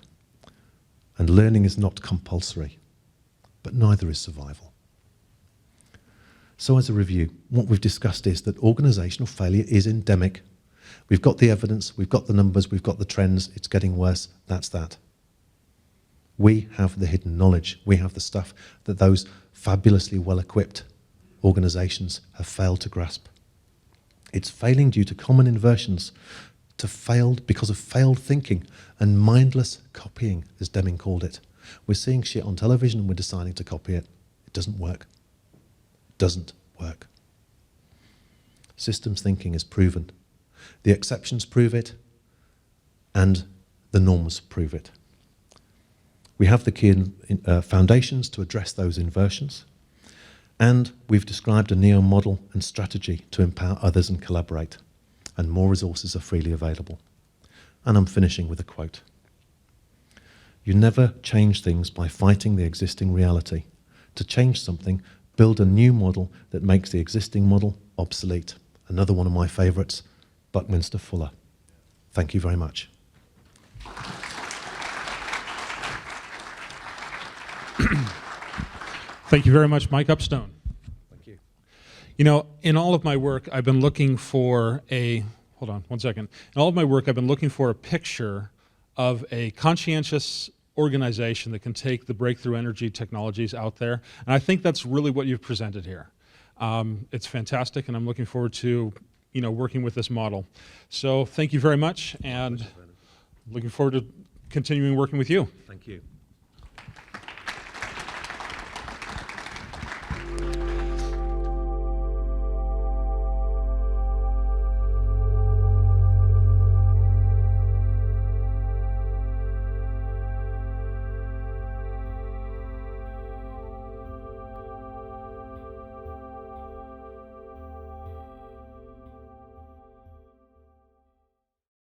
And learning is not compulsory, but neither is survival. So as a review, what we've discussed is that organisational failure is endemic. We've got the evidence, we've got the numbers, we've got the trends, it's getting worse, that's that. We have the hidden knowledge, we have the stuff that those fabulously well-equipped organisations have failed to grasp. It's failing due to common inversions, because of failed thinking and mindless copying, as Deming called it. We're seeing shit on television and we're deciding to copy it. It doesn't work. doesn't work. Systems thinking is proven. The exceptions prove it, and the norms prove it. We have the key foundations to address those inversions, and we've described a NEO model and strategy to empower others and collaborate, and more resources are freely available. And I'm finishing with a quote. You never change things by fighting the existing reality. To change something, build a new model that makes the existing model obsolete. Another one of my favourites, Buckminster Fuller. Thank you very much. Thank you very much, Mike Upstone. Thank you. You know, in all of my work, I've been looking for hold on one second. In all of my work, I've been looking for a picture of a conscientious organization that can take the breakthrough energy technologies out there. And I think that's really what you've presented here. It's fantastic, and I'm looking forward to, working with this model. So thank you very much, and looking forward to continuing working with you. Thank you.